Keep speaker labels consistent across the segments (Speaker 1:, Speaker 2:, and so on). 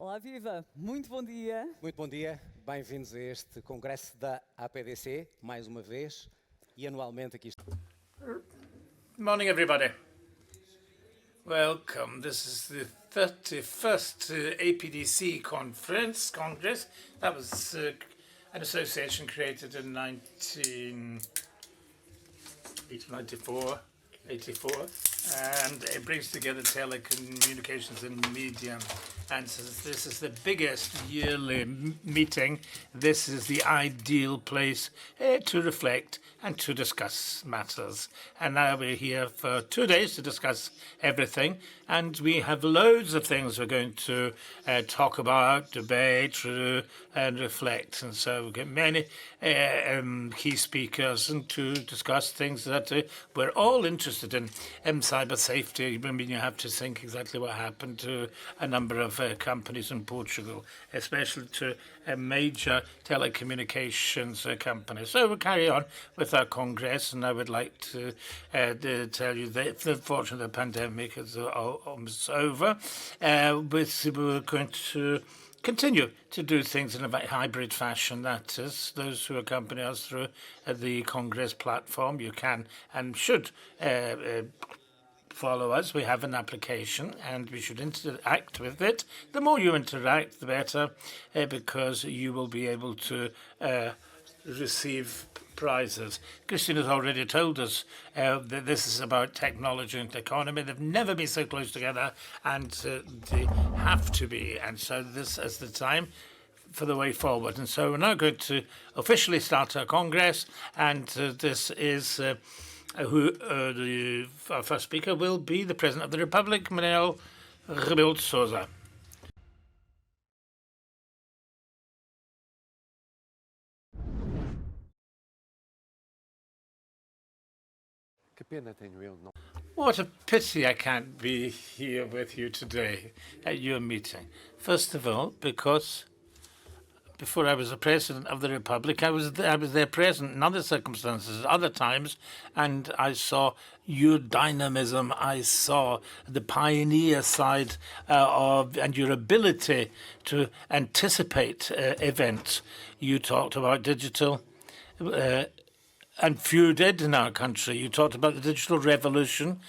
Speaker 1: Olá, viva! Muito bom dia.
Speaker 2: Muito bom dia, bem-vindos a este congresso da APDC, mais uma vez, e anualmente aqui.
Speaker 3: Morning, everybody. Welcome. This is the 31st APDC congress. That was an association created in 1984, and it brings together telecommunications and media. And since this is the biggest yearly meeting, this is the ideal place to reflect and to discuss matters. And now we're here for 2 days to discuss everything. And we have loads of things we're going to talk about, debate, and reflect. And so we've got many key speakers and to discuss things that we're all interested in cyber safety. I mean, you have to think exactly what happened to a number of companies in Portugal, especially to a major telecommunications company. So we'll carry on with our Congress, and I would like to tell you that unfortunately the pandemic is almost over. We're going to continue to do things in a hybrid fashion. That is, those who accompany us through the Congress platform, you can and should follow us. We have an application and we should interact with it. The more you interact, the better, because you will be able to receive prizes. Christine has already told us that this is about technology and economy. They've never been so close together, and they have to be. And so this is the time for the way forward. And so we're now going to officially start our Congress, and this is our first speaker will be the President of the Republic, Manuel Rebelo de Sousa. What a pity I can't be here with you today at your meeting. First of all, because before I was the President of the Republic, I was there present in other circumstances, other times, and I saw your dynamism. I saw the pioneer side and your ability to anticipate events. You talked about digital. And few did in our country. You talked about the digital revolution.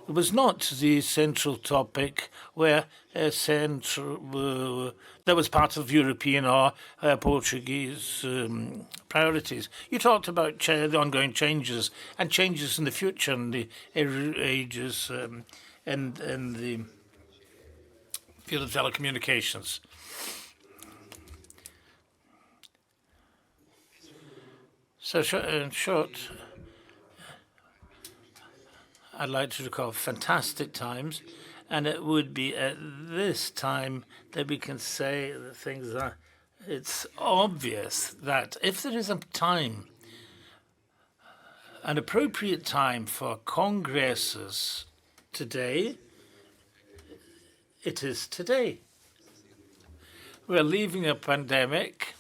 Speaker 3: It was not the central topic that was part of European or Portuguese priorities. You talked about the ongoing changes and changes in the future and the ages in the field of telecommunications. So in short, I'd like to recall fantastic times, and it would be at this time that we can say the things that it's obvious that if there is a time, an appropriate time for congresses today, it is today. We're leaving a pandemic.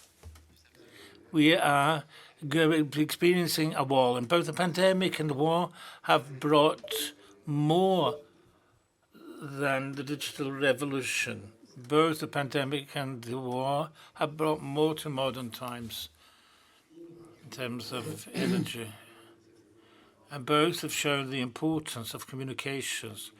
Speaker 3: We are experiencing a war, and both the pandemic and the war have brought more than the digital revolution. Both the pandemic and the war have brought more to modern times in terms of energy. And both have shown the importance of communications,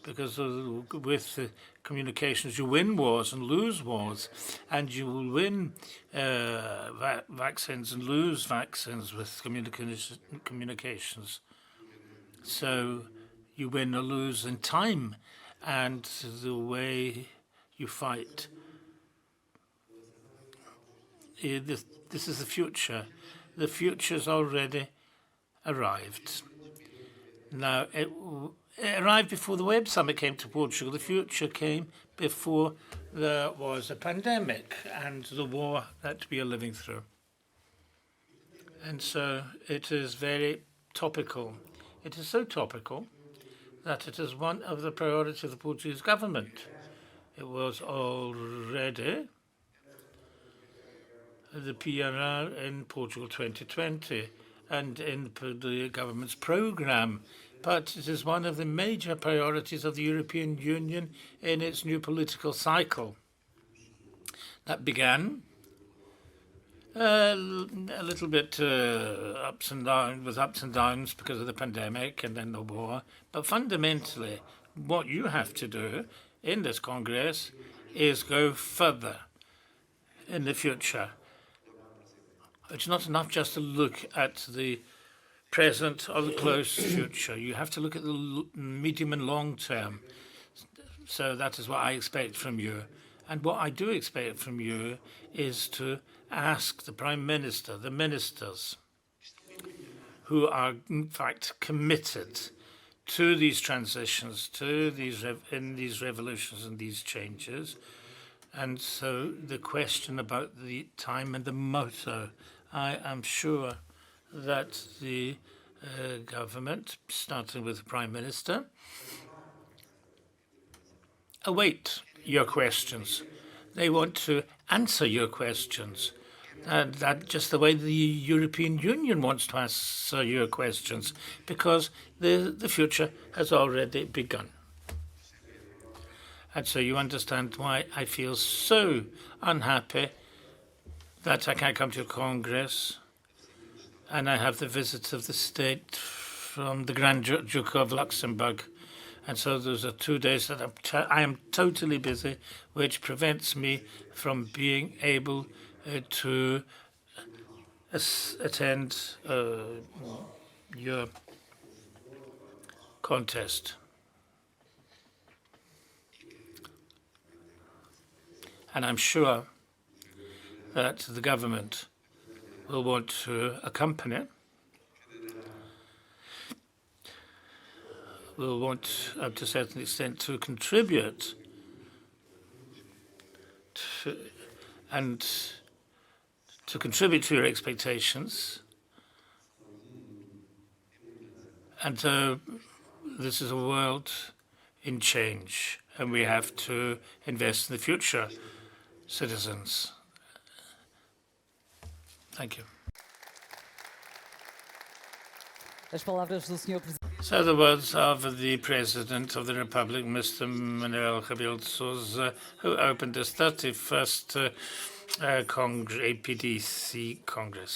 Speaker 3: because with the communications you win wars and lose wars, and you will win vaccines and lose vaccines with communications. So you win or lose in time and the way you fight. This is the future. The future's already arrived. Now, it arrived before the Web Summit came to Portugal. The future came before there was a pandemic and the war that we are living through. And so it is very topical. It is so topical that it is one of the priorities of the Portuguese government. It was already the PRR in Portugal 2020 and in the government's programme. But it is one of the major priorities of the European Union in its new political cycle. that began a little bit ups and downs because of the pandemic and then the war. But fundamentally, what you have to do in this Congress is go further in the future. It's not enough just to look at the present or the close future. You have to look at the medium and long term. So that is what I expect from you. And what I do expect from you is to ask the Prime Minister, the ministers, who are in fact committed to these transitions, to these revolutions and these changes. And so the question about the time and the motto, I am sure that the government, starting with the Prime Minister, await your questions. They want to answer your questions. And that just the way the European Union wants to answer your questions, because the future has already begun. And so you understand why I feel so unhappy that I can't come to a Congress and I have the visit of the state from the Grand Duke of Luxembourg. And so those are 2 days that I am totally busy, which prevents me from being able to attend your contest. And I'm sure that the government will want to accompany, will want, up to a certain extent, to contribute to, and to contribute to your expectations. And so this is a world in change, and we have to invest in the future citizens. Thank you.
Speaker 1: As palavras do Sr. Presidente.
Speaker 3: So the words of the President of the Republic, Mr. Manuel Rebelo de Sousa, who opened this 31st APDC Congress.